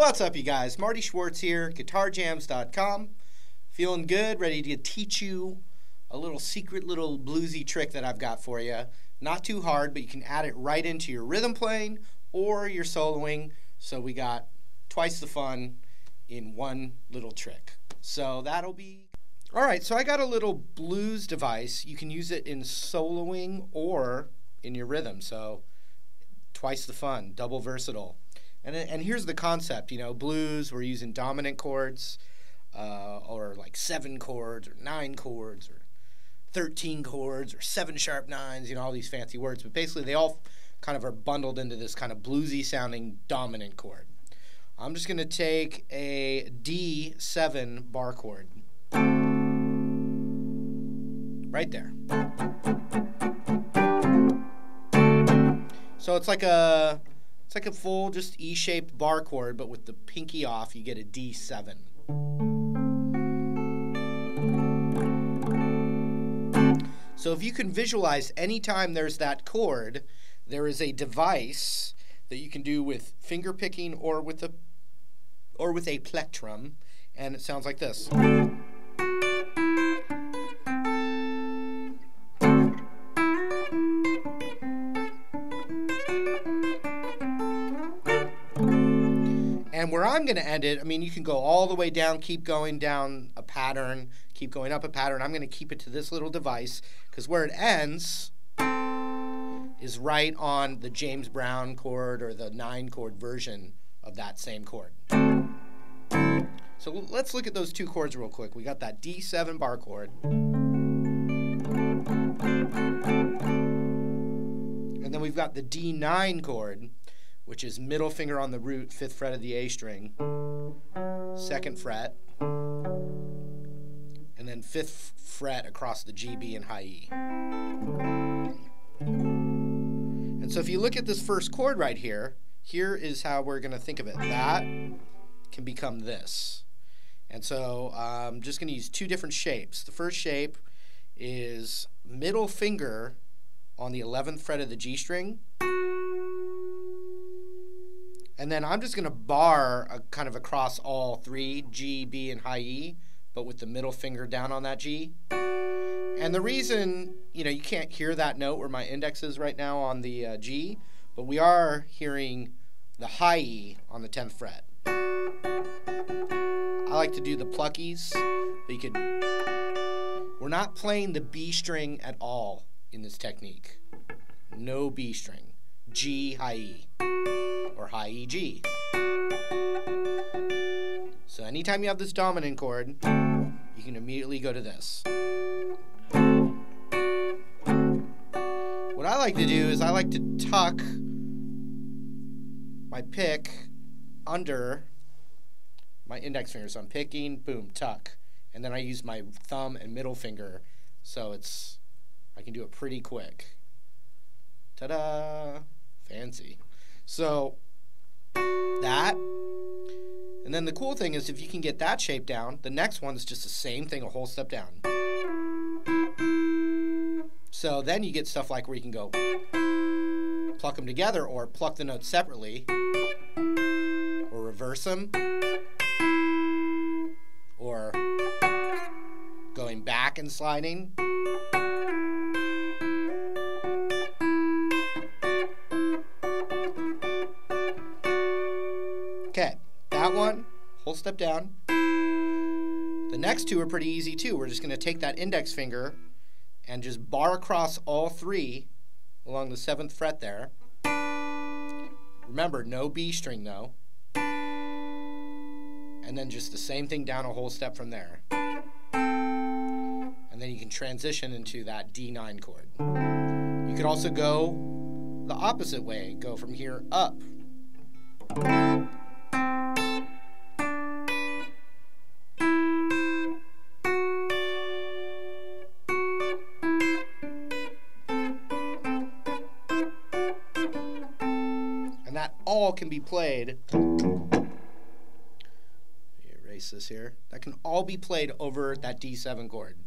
What's up, you guys? Marty Schwartz here, guitarjams.com. Feeling good, ready to teach you a little secret little bluesy trick that I've got for you. Not too hard, but you can add it right into your rhythm playing or your soloing. So we got twice the fun in one little trick. So that'll be... Alright, so I got a little blues device. You can use it in soloing or in your rhythm. So twice the fun, double versatile. And here's the concept, you know, blues, we're using dominant chords, or like 7 chords, or 9 chords, or 13 chords, or 7 sharp 9s, you know, all these fancy words. But basically they all kind of are bundled into this kind of bluesy sounding dominant chord. I'm just going to take a D7 bar chord. Right there. So it's like a full just E-shaped bar chord, but with the pinky off, you get a D7. So if you can visualize, anytime there's that chord, there is a device that you can do with finger picking or with a plectrum, and it sounds like this. And where I'm going to end it, I mean, you can go all the way down, keep going down a pattern, keep going up a pattern. I'm going to keep it to this little device because where it ends is right on the James Brown chord or the 9-chord version of that same chord. So let's look at those 2 chords real quick. We got that D7 bar chord. And then we've got the D9 chord, which is middle finger on the root, 5th fret of the A string, 2nd fret, and then 5th fret across the G, B, and high E. And so if you look at this first chord right here, here is how we're going to think of it. That can become this. And so I'm just going to use 2 different shapes. The first shape is middle finger on the 11th fret of the G string. And then I'm just going to bar kind of across all 3, G, B, and high E, but with the middle finger down on that G. And the reason, you know, you can't hear that note where my index is right now on the G, but we are hearing the high E on the 10th fret. I like to do the pluckies, but we're not playing the B string at all in this technique. No B string. G, high E. Or high E, G. So anytime you have this dominant chord, you can immediately go to this. What I like to do is I like to tuck my pick under my index finger. So I'm picking, boom, tuck. And then I use my thumb and middle finger, so I can do it pretty quick. Ta-da! Fancy. So that, and then the cool thing is if you can get that shape down, the next one is just the same thing, a whole step down. So then you get stuff like where you can go pluck them together or pluck the notes separately or reverse them or going back and sliding. Okay, that one, whole step down. The next 2 are pretty easy too. We're just going to take that index finger and just bar across all 3 along the 7th fret there. Remember, no B string though. And then just the same thing down a whole step from there. And then you can transition into that D9 chord. You could also go the opposite way, go from here up. That all can be played. Erase this here. That can all be played over that D7 chord.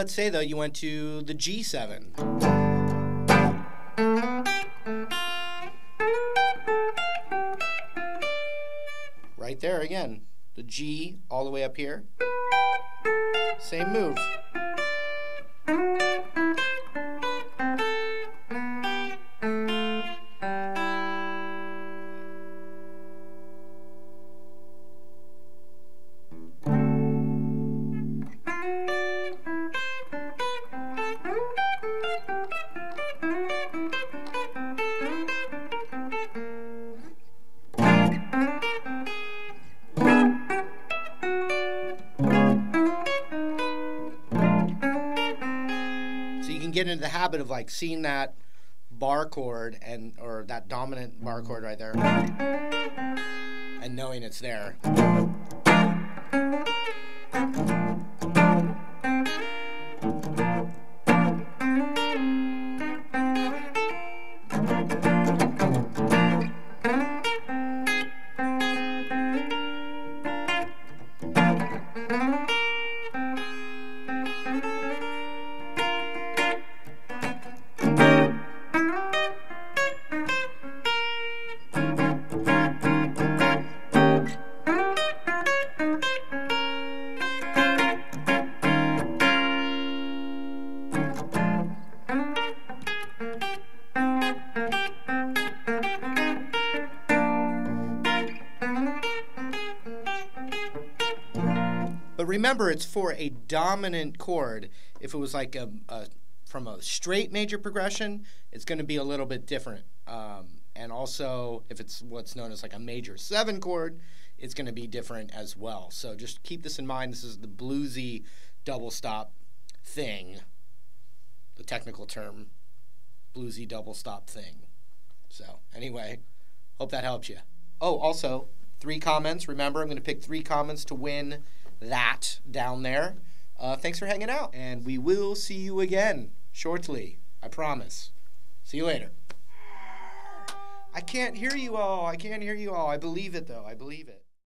let's say, though, you went to the G7. Right there again. The G all the way up here. Same move. Get into the habit of like seeing that bar chord and or that dominant bar chord right there and knowing it's there. But remember, it's for a dominant chord. If it was like from a straight major progression, it's going to be a little bit different. And also, if it's what's known as like a major 7 chord, it's going to be different as well. So just keep this in mind. This is the bluesy double stop thing, the technical term, bluesy double stop thing. So anyway, hope that helps you. Oh, also, 3 comments. Remember, I'm going to pick 3 comments to win that down there. Thanks for hanging out, and we will see you again shortly. I promise. See you later. I can't hear you all. I can't hear you all. I believe it, though. I believe it.